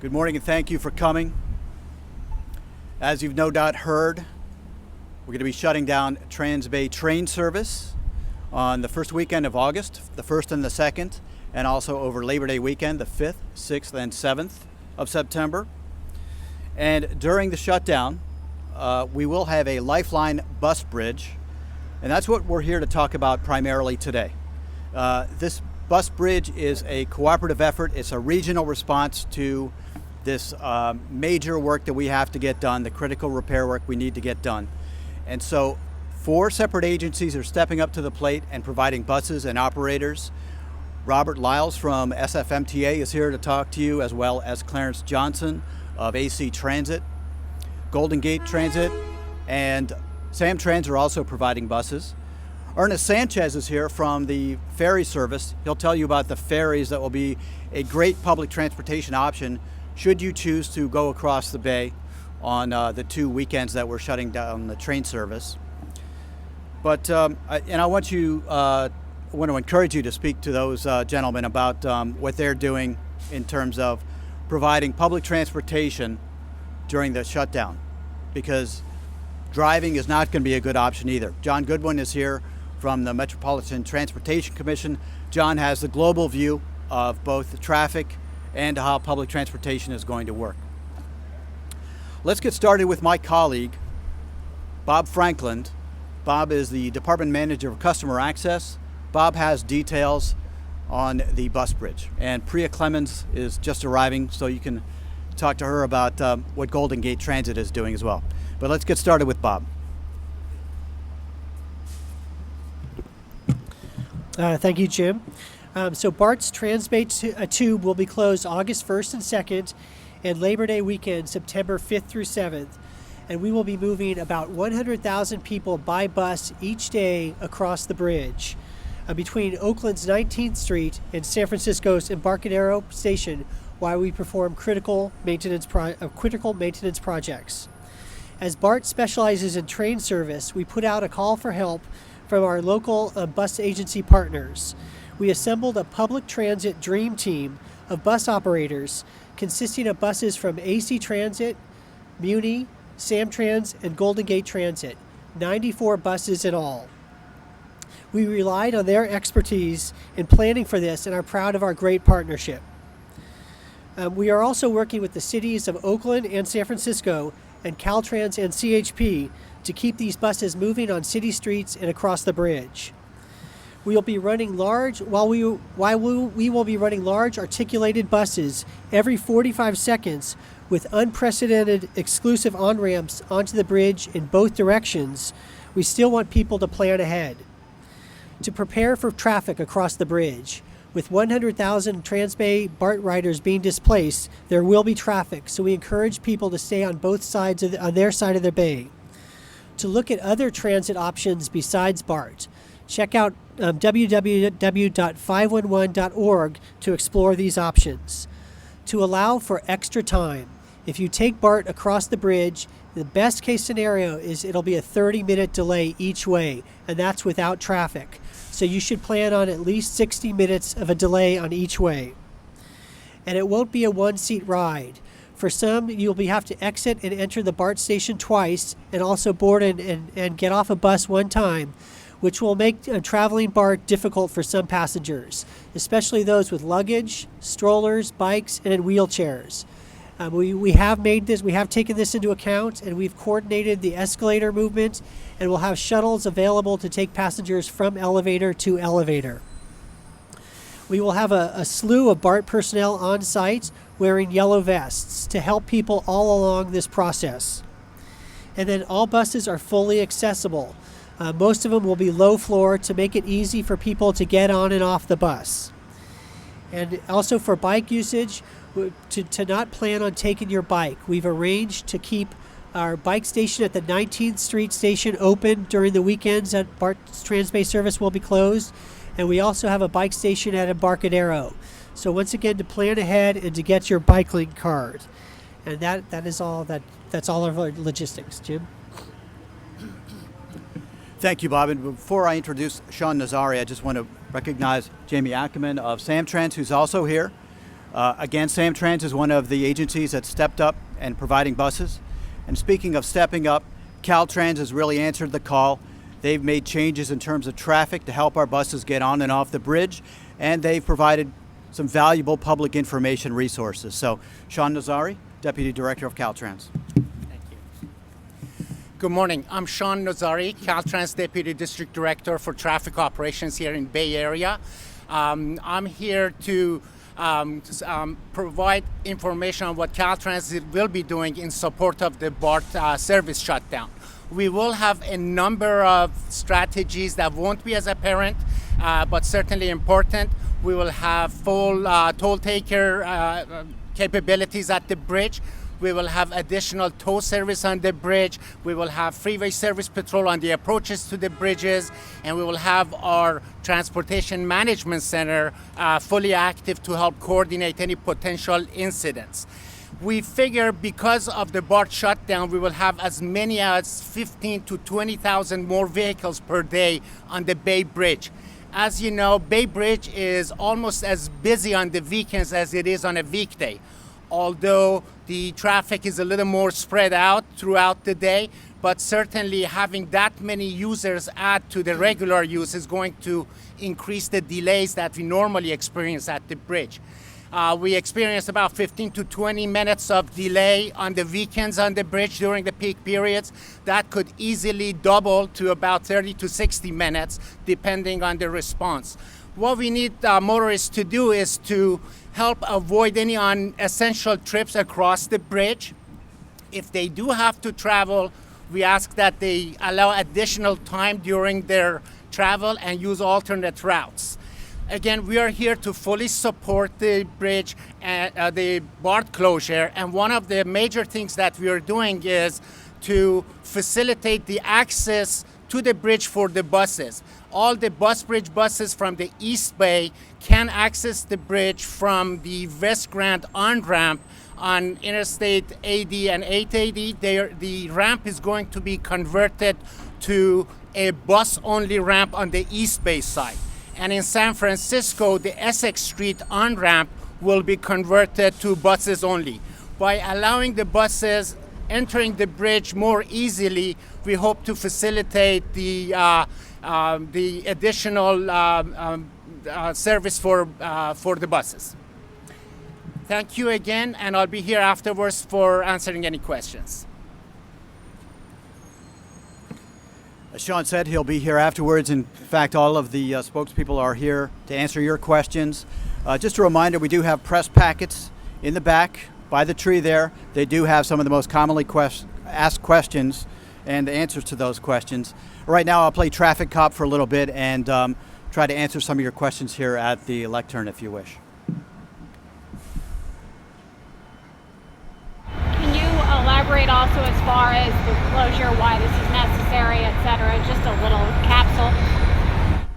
Good morning and thank you for coming. As you've no doubt heard, we're going to be shutting down Trans-Bay train service on the first weekend of August, the 1st and the 2nd, and also over Labor Day weekend, the 5th, 6th, and 7th of September. And during the shutdown, we will have a lifeline bus bridge, and that's what we're here to talk about primarily today. This bus bridge is a cooperative effort. It's a regional response to this major work that we have to get done, the critical repair work we need to get done. And so 4 separate agencies are stepping up to the plate and providing buses and operators. Robert Lyles from SFMTA is here to talk to you, as well as Clarence Johnson of AC Transit. Golden Gate Transit and Sam Trans are also providing buses. Ernest Sanchez is here from the ferry service. He'll tell you about the ferries that will be a great public transportation option should you choose to go across the bay on the 2 weekends that we're shutting down the train service. But I want to encourage you to speak to those gentlemen about what they're doing in terms of providing public transportation during the shutdown, because driving is not going to be a good option either. John Goodwin is here from the Metropolitan Transportation Commission. John has the global view of both the traffic and how public transportation is going to work. Let's get started with my colleague, Bob Franklin. Bob is the Department Manager of Customer Access. Bob has details on the bus bridge. And Priya Clemens is just arriving, so you can talk to her about what Golden Gate Transit is doing as well. But let's get started with Bob. Thank you, Jim. So BART's Trans-Bay Tube will be closed August 1st and 2nd and Labor Day weekend, September 5th through 7th. And we will be moving about 100,000 people by bus each day across the bridge between Oakland's 19th Street and San Francisco's Embarcadero Station while we perform critical maintenance projects. As BART specializes in train service, we put out a call for help from our local bus agency partners. We assembled a public transit dream team of bus operators consisting of buses from AC Transit, Muni, Sam Trans, and Golden Gate Transit, 94 buses in all. We relied on their expertise in planning for this and are proud of our great partnership. We are also working with the cities of Oakland and San Francisco and Caltrans and CHP to keep these buses moving on city streets and across the bridge. We will be running large articulated buses every 45 seconds with unprecedented exclusive on-ramps onto the bridge in both directions. We still want people to plan ahead. To prepare for traffic across the bridge, with 100,000 Trans-Bay BART riders being displaced, there will be traffic, so we encourage people to stay on both sides on their side of the bay. To look at other transit options besides BART, check out www.511.org to explore these options. To allow for extra time, if you take BART across the bridge, the best case scenario is it'll be a 30-minute delay each way, and that's without traffic. So you should plan on at least 60 minutes of a delay on each way. And it won't be a one-seat ride. For some, you'll have to exit and enter the BART station twice and also board and get off a bus one time, which will make traveling BART difficult for some passengers, especially those with luggage, strollers, bikes, and in wheelchairs. We have taken this into account, and we've coordinated the escalator movement, and we'll have shuttles available to take passengers from elevator to elevator. We will have a slew of BART personnel on site wearing yellow vests to help people all along this process. And then all buses are fully accessible. Most of them will be low floor to make it easy for people to get on and off the bus. And also for bike usage, to not plan on taking your bike. We've arranged to keep our bike station at the 19th Street station open during the weekends that BART's Trans-Bay service will be closed. And we also have a bike station at Embarcadero. So once again, to plan ahead and to get your bike link card. And that's all of our logistics. Jim? Thank you, Bob. And before I introduce Sean Nazari, I just want to recognize Jamie Ackerman of Sam Trans, who's also here. Again, Samtrans is one of the agencies that stepped up and providing buses. And speaking of stepping up, Caltrans has really answered the call. They've made changes in terms of traffic to help our buses get on and off the bridge, and they've provided some valuable public information resources. So, Sean Nazari, Deputy Director of Caltrans. Thank you. Good morning. I'm Sean Nazari, Caltrans Deputy District Director for Traffic Operations here in Bay Area. I'm here to provide information on what Caltrans will be doing in support of the BART service shutdown. We will have a number of strategies that won't be as apparent, but certainly important. We will have full toll taker capabilities at the bridge. We will have additional tow service on the bridge. We will have freeway service patrol on the approaches to the bridges. And we will have our Transportation Management Center fully active to help coordinate any potential incidents. We figure because of the BART shutdown, we will have as many as 15 to 20,000 more vehicles per day on the Bay Bridge. As you know, Bay Bridge is almost as busy on the weekends as it is on a weekday, although the traffic is a little more spread out throughout the day. But certainly having that many users add to the regular use is going to increase the delays that we normally experience at the bridge. We experience about 15 to 20 minutes of delay on the weekends on the bridge during the peak periods. That could easily double to about 30 to 60 minutes, depending on the response. What we need motorists to do is to help avoid any unessential trips across the bridge. If they do have to travel, we ask that they allow additional time during their travel and use alternate routes. Again, we are here to fully support the bridge and the BART closure. And one of the major things that we are doing is to facilitate the access to the bridge for the buses. All the bus bridge buses from the East Bay can access the bridge from the West Grand on-ramp on Interstate 80 and 880. The ramp is going to be converted to a bus-only ramp on the East Bay side. And in San Francisco, the Essex Street on-ramp will be converted to buses only. By allowing the buses entering the bridge more easily, we hope to facilitate the additional service for the buses. Thank you again, and I'll be here afterwards for answering any questions. As Sean said, he'll be here afterwards. In fact, all of the spokespeople are here to answer your questions. Just a reminder, we do have press packets in the back by the tree there. They do have some of the most commonly asked questions and the answers to those questions. Right now, I'll play traffic cop for a little bit and try to answer some of your questions here at the lectern if you wish. Can you elaborate also as far as the closure, why this is necessary, etc.? Just a little capsule.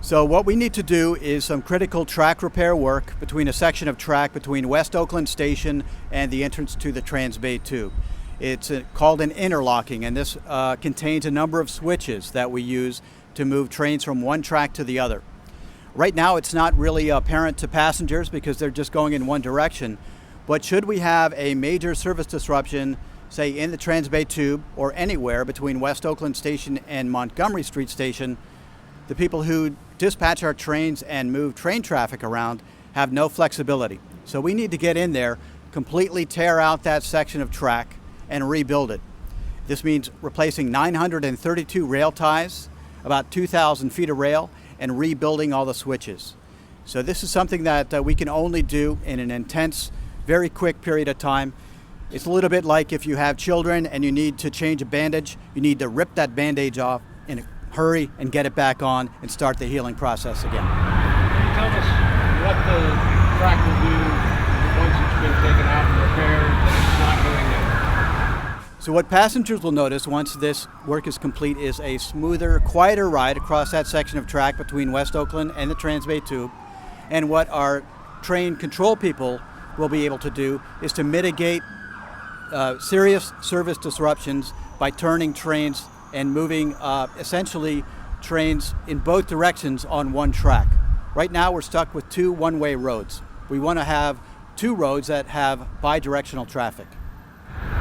So what we need to do is some critical track repair work between a section of track between West Oakland Station and the entrance to the Transbay Tube. It's called an interlocking, and this contains a number of switches that we use to move trains from one track to the other. Right now it's not really apparent to passengers because they're just going in one direction, but should we have a major service disruption, say in the Transbay Tube or anywhere between West Oakland Station and Montgomery Street Station, the people who dispatch our trains and move train traffic around have no flexibility. So we need to get in there, completely tear out that section of track and rebuild it. This means replacing 932 rail ties, about 2,000 feet of rail, and rebuilding all the switches. So this is something that we can only do in an intense, very quick period of time. It's a little bit like if you have children and you need to change a bandage, you need to rip that bandage off in a hurry and get it back on and start the healing process again. Can you tell us what the track will do once it's been taken out and repaired and it's not doing it? So what passengers will notice once this work is complete is a smoother, quieter ride across that section of track between West Oakland and the Transbay Tube. And what our train control people will be able to do is to mitigate serious service disruptions by turning trains and moving essentially trains in both directions on one track. Right now we're stuck with two one-way roads. We want to have two roads that have bi-directional traffic.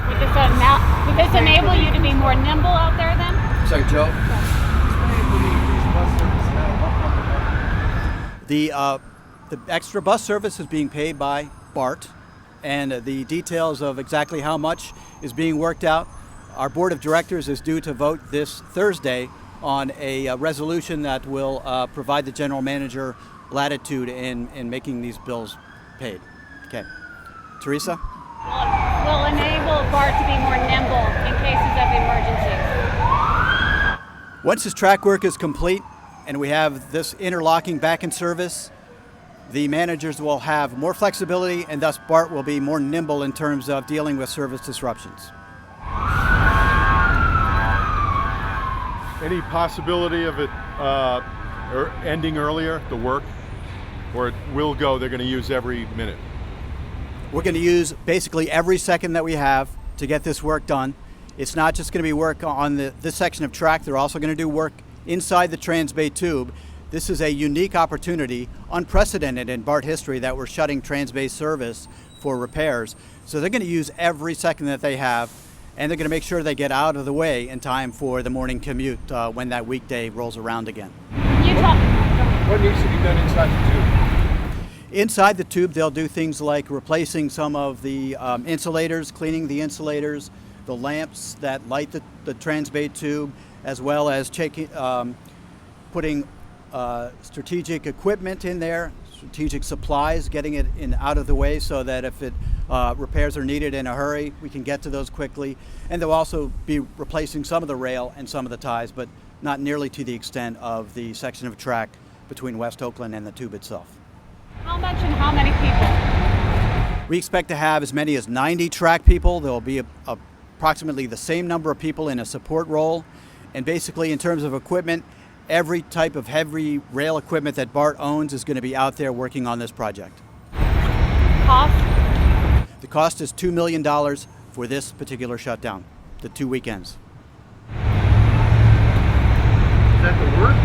Would this enable you to be more nimble out there then? Sorry, Joe? The extra bus service is being paid by BART, and the details of exactly how much is being worked out. Our board of directors is due to vote this Thursday on a resolution that will provide the general manager latitude in making these bills paid. Okay. Teresa? Will enable BART to be more nimble in cases of emergencies. Once this track work is complete and we have this interlocking back in service, the managers will have more flexibility, and thus BART will be more nimble in terms of dealing with service disruptions. Any possibility of it ending earlier, the work? Or it will go, they're going to use every minute? We're going to use basically every second that we have to get this work done. It's not just going to be work on this section of track, they're also going to do work inside the Transbay Tube. This is a unique opportunity, unprecedented in BART history, that we're shutting Transbay service for repairs. So they're going to use every second that they have, and they're going to make sure they get out of the way in time for the morning commute when that weekday rolls around again. What needs to be done inside the tube? Inside the tube, they'll do things like replacing some of the insulators, cleaning the insulators, the lamps that light the Transbay tube, as well as putting strategic equipment in there, strategic supplies, getting it out of the way so that if repairs are needed in a hurry, we can get to those quickly. And they'll also be replacing some of the rail and some of the ties, but not nearly to the extent of the section of track between West Oakland and the tube itself. How much and how many people? We expect to have as many as 90 track people. There will be approximately the same number of people in a support role. And basically, in terms of equipment, every type of heavy rail equipment that BART owns is going to be out there working on this project. Cost? The cost is $2 million for this particular shutdown, the 2 weekends. Is that the work?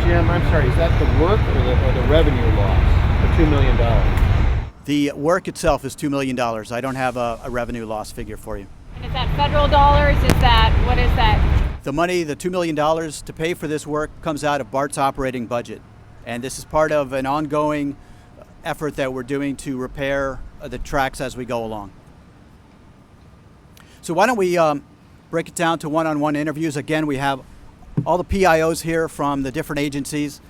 Jim, I'm sorry, is that the work or the revenue loss, the $2 million? The work itself is $2 million. I don't have a revenue loss figure for you. And is that federal dollars? What is that? The money, the $2 million to pay for this work, comes out of BART's operating budget. And this is part of an ongoing effort that we're doing to repair the tracks as we go along. So why don't we break it down to one-on-one interviews. Again, we have all the PIOs here from the different agencies.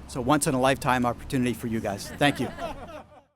So once in a lifetime opportunity for you guys. Thank you.